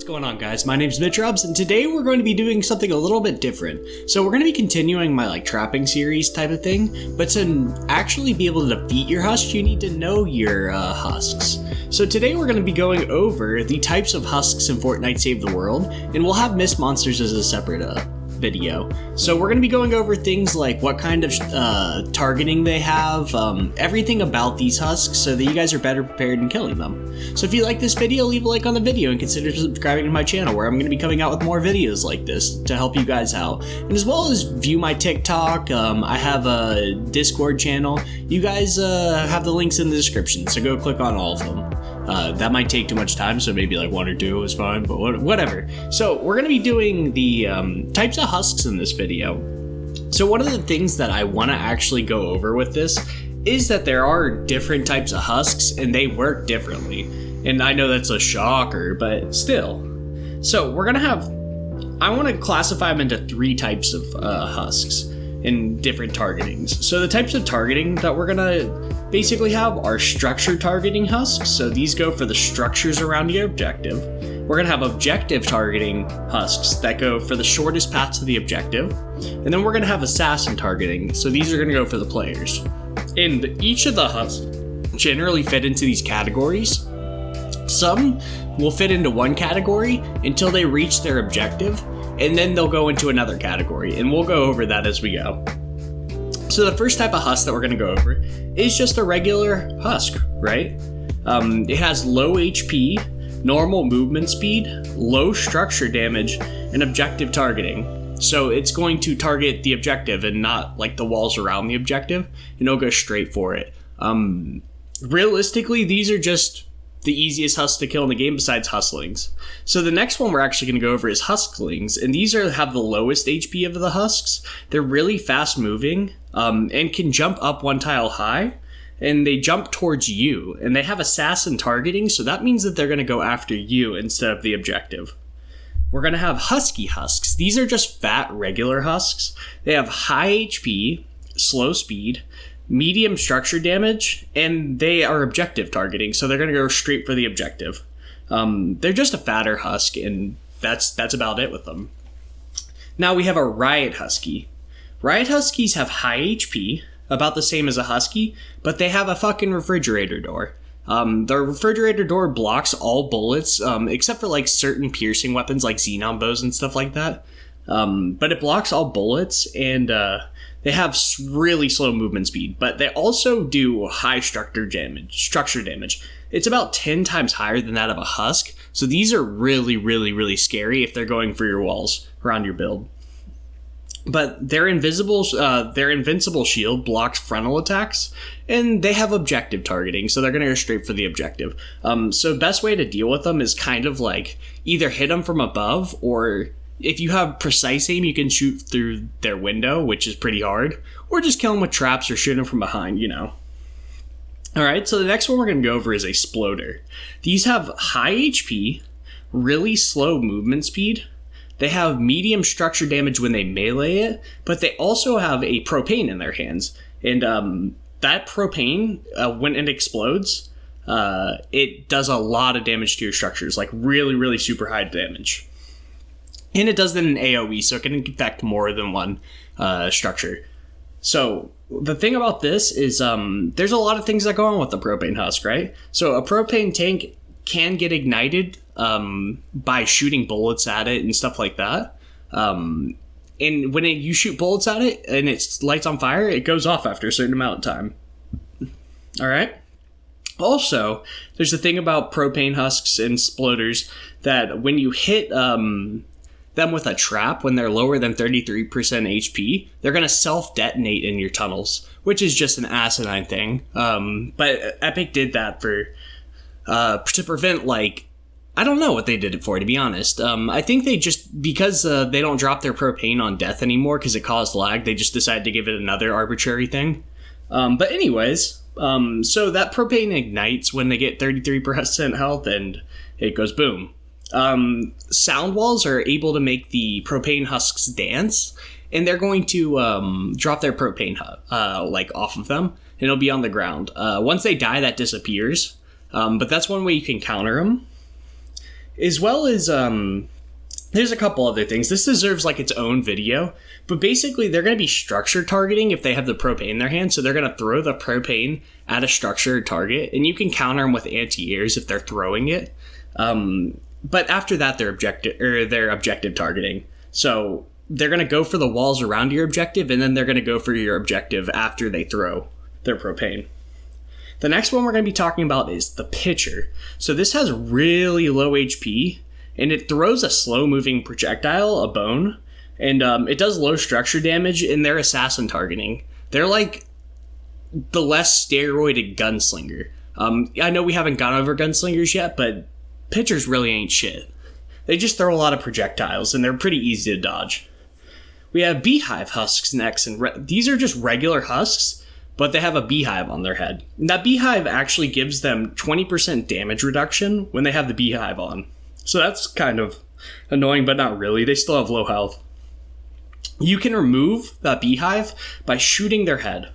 What's going on, guys? My name's Mitch Robs, and today we're going to be doing something a little bit different. So we're going to be continuing my trapping series type of thing, but to actually be able to defeat your Husks, you need to know your Husks. So today we're going to be going over the types of Husks in Fortnite Save the World, and we'll have Mist Monsters as a separate video. So we're going to be going over things like what kind of targeting they have, everything about these Husks so that you guys are better prepared in killing them. So if you like this video, leave a like on the video and consider subscribing to my channel where I'm going to be coming out with more videos like this to help you guys out. And as well as view my TikTok, I have a Discord channel. You guys have the links in the description, so go click on all of them. That might take too much time, so maybe one or two is fine, but whatever. So we're going to be doing the types of Husks in this video. So one of the things that I want to actually go over with this is that there are different types of Husks and they work differently. And I know that's a shocker, but still. So we're going to have, I want to classify them into three types of Husks in different targetings. So the types of targeting that we're going to basically have are structure targeting Husks. So these go for the structures around your objective. We're going to have objective targeting Husks that go for the shortest path to the objective. And then we're going to have assassin targeting. So these are going to go for the players. And each of the Husks generally fit into these categories. Some will fit into one category until they reach their objective, and then they'll go into another category, and we'll go over that as we go. So the first type of Husk that we're going to go over is just a regular Husk, right? It has low HP, normal movement speed, low structure damage, and objective targeting. So it's going to target the objective and not the walls around the objective, and it'll go straight for it. Realistically, these are just the easiest Husks to kill in the game besides Husklings. So the next one we're actually going to go over is Husklings, and these have the lowest HP of the Husks. They're really fast moving and can jump up one tile high, and they jump towards you, and they have assassin targeting, so that means that they're going to go after you instead of the objective. We're going to have Husky Husks. These are just fat regular Husks. They have high HP, slow speed, medium structure damage, and they are objective targeting, so they're going to go straight for the objective. They're just a fatter Husk, and that's about it with them. Now we have a Riot Husky. Riot Huskies have high HP, about the same as a Husky, but they have a fucking refrigerator door. The refrigerator door blocks all bullets, except for certain piercing weapons like xenon bows and stuff like that. But it blocks all bullets, and they have really slow movement speed, but they also do high structure damage. It's about 10 times higher than that of a Husk, so these are really, really, really scary if they're going for your walls around your build. But their invincible shield blocks frontal attacks, and they have objective targeting, so they're going to go straight for the objective. So best way to deal with them is kind of either hit them from above, or if you have precise aim, you can shoot through their window, which is pretty hard, or just kill them with traps or shoot them from behind, Alright, so the next one we're going to go over is a Sploder. These have high HP, really slow movement speed. They have medium structure damage when they melee it, but they also have a propane in their hands. And that propane, when it explodes, it does a lot of damage to your structures, really, really super high damage. And it does it in AoE, so it can infect more than one structure. So the thing about this is there's a lot of things that go on with the propane Husk, right? So a propane tank can get ignited by shooting bullets at it and stuff like that. And when you shoot bullets at it and it lights on fire, it goes off after a certain amount of time. All right? Also, there's the thing about propane Husks and Sploders that when you hit them with a trap, when they're lower than 33% HP, they're going to self-detonate in your tunnels, which is just an asinine thing. But Epic did that to prevent, I don't know what they did it for, to be honest. I think they just, because they don't drop their propane on death anymore because it caused lag, they just decided to give it another arbitrary thing. But anyways, so that propane ignites when they get 33% health, and it goes boom. Sound walls are able to make the propane Husks dance, and they're going to drop their propane off of them, and it'll be on the ground. Once they die, that disappears, but that's one way you can counter them. as well as there's a couple other things. This deserves like its own video, but basically they're going to be structure targeting if they have the propane in their hand. So they're going to throw the propane at a structured target, and you can counter them with anti-airs if they're throwing it. But after that, they're objective targeting. So they're going to go for the walls around your objective, and then they're going to go for your objective after they throw their propane. The next one we're going to be talking about is the pitcher. So this has really low HP, and it throws a slow-moving projectile, a bone, and it does low structure damage, and they're assassin targeting. They're like the less steroided Gunslinger. I know we haven't gone over Gunslingers yet, but pitchers really ain't shit. They just throw a lot of projectiles, and they're pretty easy to dodge. We have Beehive Husks next, and these are just regular husks, but they have a beehive on their head. And that beehive actually gives them 20% damage reduction when they have the beehive on. So that's kind of annoying, but not really. They still have low health. You can remove that beehive by shooting their head.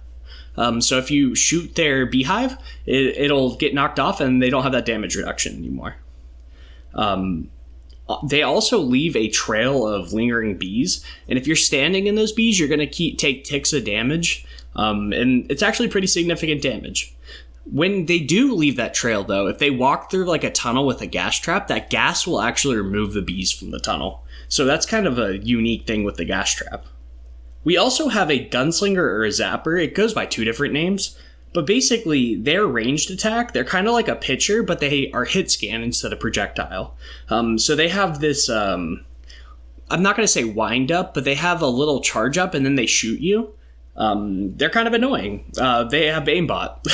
So if you shoot their beehive, it'll get knocked off and they don't have that damage reduction anymore. They also leave a trail of lingering bees, and if you're standing in those bees, you're going to take ticks of damage, and it's actually pretty significant damage. When they do leave that trail, though, if they walk through like a tunnel with a gas trap, that gas will actually remove the bees from the tunnel. So that's kind of a unique thing with the gas trap. We also have a gunslinger or a zapper. It goes by 2 different names, but basically their ranged attack, they're kind of like a pitcher, but they are hit scan instead of projectile. So they have this, I'm not going to say wind up, but they have a little charge up and then they shoot you. They're kind of annoying. They have aimbot.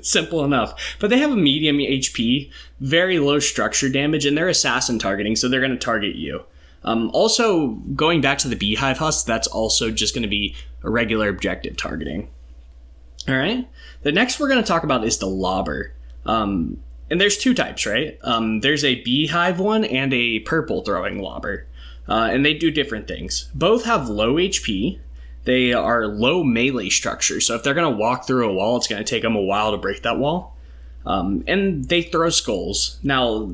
Simple enough. But they have a medium HP, very low structure damage, and they're assassin targeting, so they're going to target you. Also, going back to the Beehive Husk, that's also just going to be a regular objective targeting. All right. The next we're going to talk about is the Lobber. And there's 2 types, right? There's a Beehive one and a purple throwing Lobber. And they do different things. Both have low HP. They are low melee structure, so if they're going to walk through a wall, it's going to take them a while to break that wall. And they throw skulls. Now,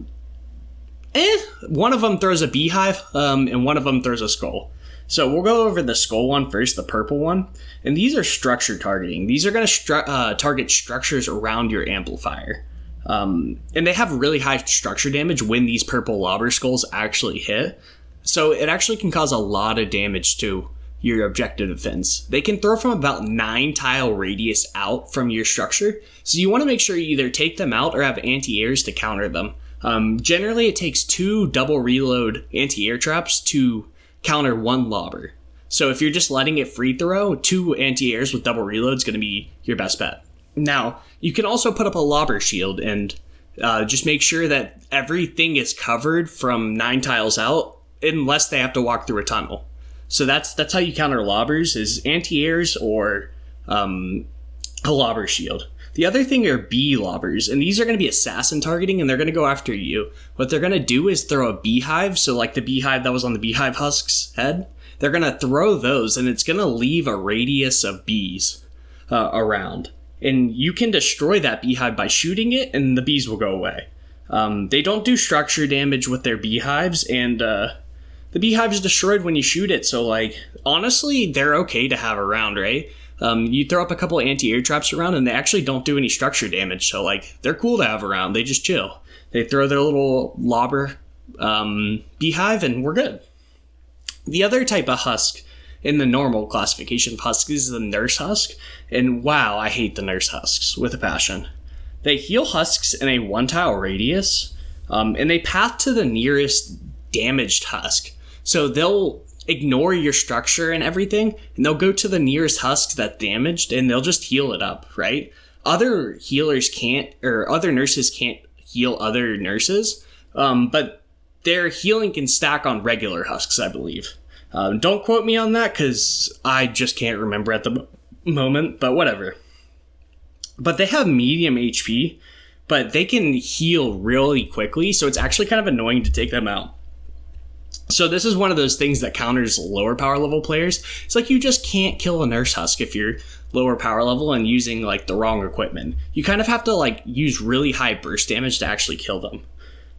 one of them throws a beehive, and one of them throws a skull. So we'll go over the skull one first, the purple one. And these are structure targeting. These are going to target structures around your amplifier. And they have really high structure damage when these purple lobber skulls actually hit. So it actually can cause a lot of damage to your objective defense. They can throw from about 9 tile radius out from your structure, so you want to make sure you either take them out or have anti-airs to counter them. Generally, it takes 2 double reload anti-air traps to counter 1 lobber. So if you're just letting it free throw, 2 anti-airs with double reload is going to be your best bet. Now, you can also put up a lobber shield and just make sure that everything is covered from 9 tiles out unless they have to walk through a tunnel. So that's how you counter lobbers, is anti-airs or a lobber shield. The other thing are bee lobbers, and these are going to be assassin targeting, and they're going to go after you. What they're going to do is throw a beehive, so like the beehive that was on the Beehive Husk's head, they're going to throw those, and it's going to leave a radius of bees around. And you can destroy that beehive by shooting it, and the bees will go away. They don't do structure damage with their beehives, and the beehive is destroyed when you shoot it, so, like, honestly, they're okay to have around, right? You throw up a couple anti-air traps around, and they actually don't do any structure damage, so, like, they're cool to have around. They just chill. They throw their little lobber beehive, and we're good. The other type of husk in the normal classification of husks is the Nurse Husk, and wow, I hate the Nurse Husks with a passion. They heal husks in a 1-tile radius, and they path to the nearest damaged husk. So they'll ignore your structure and everything, and they'll go to the nearest husk that's damaged, and they'll just heal it up, right? Other healers can't, or other nurses can't heal other nurses, but their healing can stack on regular husks, I believe. Don't quote me on that, because I just can't remember at the moment, but whatever. But they have medium HP, but they can heal really quickly, so it's actually kind of annoying to take them out. So this is one of those things that counters lower power level players. It's like you just can't kill a Nurse Husk if you're lower power level and using like the wrong equipment. You kind of have to like use really high burst damage to actually kill them.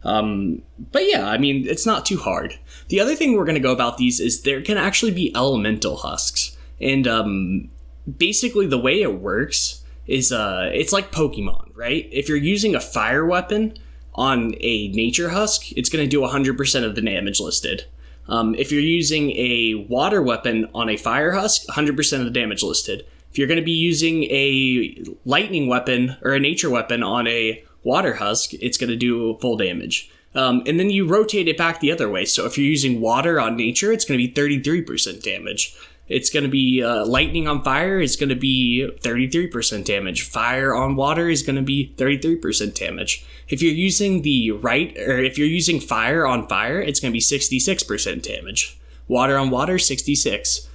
But yeah, I mean, it's not too hard. The other thing we're going to go about these is there can actually be elemental husks. And basically the way it works is it's like Pokemon, right? If you're using a fire weapon on a nature husk, it's going to do 100% of the damage listed. If you're using a water weapon on a fire husk, 100% of the damage listed. If you're going to be using a lightning weapon or a nature weapon on a water husk, it's going to do full damage. And then you rotate it back the other way. So if you're using water on nature, it's going to be 33% damage. It's going to be lightning on fire is going to be 33% damage. Fire on water is going to be 33% damage. If you're using if you're using fire on fire, it's going to be 66% damage. Water on water, 66.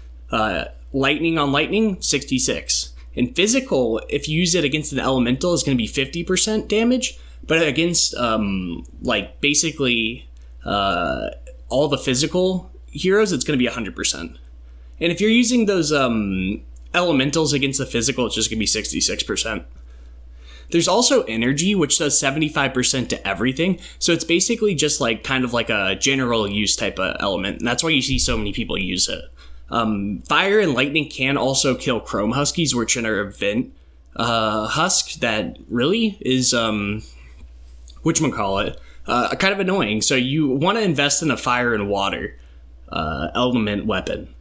Lightning on lightning, 66. In physical, if you use it against an elemental, it's going to be 50% damage. But against, basically all the physical heroes, it's going to be 100%. And if you're using those elementals against the physical, it's just going to be 66%. There's also energy, which does 75% to everything. So it's basically just kind of like a general use type of element. And that's why you see so many people use it. Fire and lightning can also kill chrome huskies, which are event husk that really is whatchamacallit, kind of annoying. So you want to invest in a fire and water element weapon.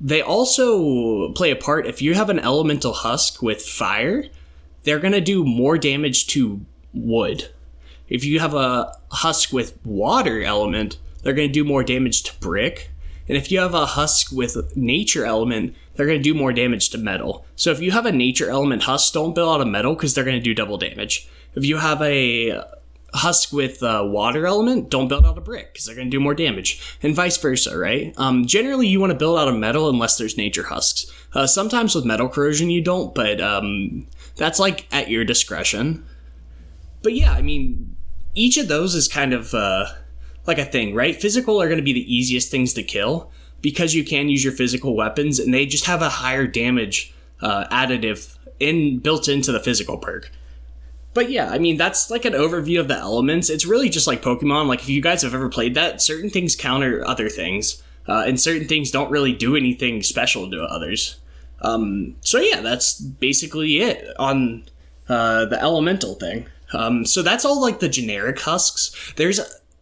They also play a part. If you have an elemental husk with fire, they're going to do more damage to wood. If you have a husk with water element, they're going to do more damage to brick. And if you have a husk with nature element, they're going to do more damage to metal. So if you have a nature element husk, don't build out of metal because they're going to do double damage. If you have a husk with water element, don't build out a brick because they're going to do more damage, and vice versa, right? Generally, you want to build out of metal unless there's nature husks. Sometimes with metal corrosion you don't, but that's at your discretion. But yeah, I mean, each of those is kind of a thing, right? Physical are going to be the easiest things to kill because you can use your physical weapons, and they just have a higher damage additive built into the physical perk. But yeah, I mean, that's an overview of the elements. It's really just like Pokemon. If you guys have ever played that, certain things counter other things, and certain things don't really do anything special to others. So yeah, that's basically it on the elemental thing. So that's all the generic husks. There's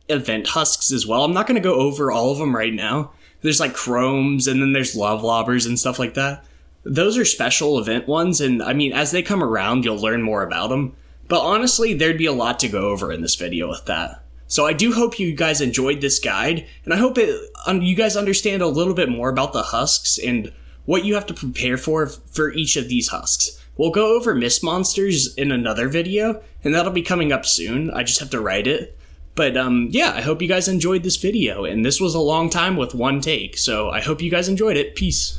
event husks as well. I'm not going to go over all of them right now. There's chromes, and then there's love lobbers and stuff like that. Those are special event ones, and I mean, as they come around, you'll learn more about them. But honestly, there'd be a lot to go over in this video with that. So I do hope you guys enjoyed this guide, and I hope you guys understand a little bit more about the husks and what you have to prepare for each of these husks. We'll go over mist monsters in another video, and that'll be coming up soon. I just have to write it. But yeah, I hope you guys enjoyed this video, and this was a long time with one take, so I hope you guys enjoyed it. Peace.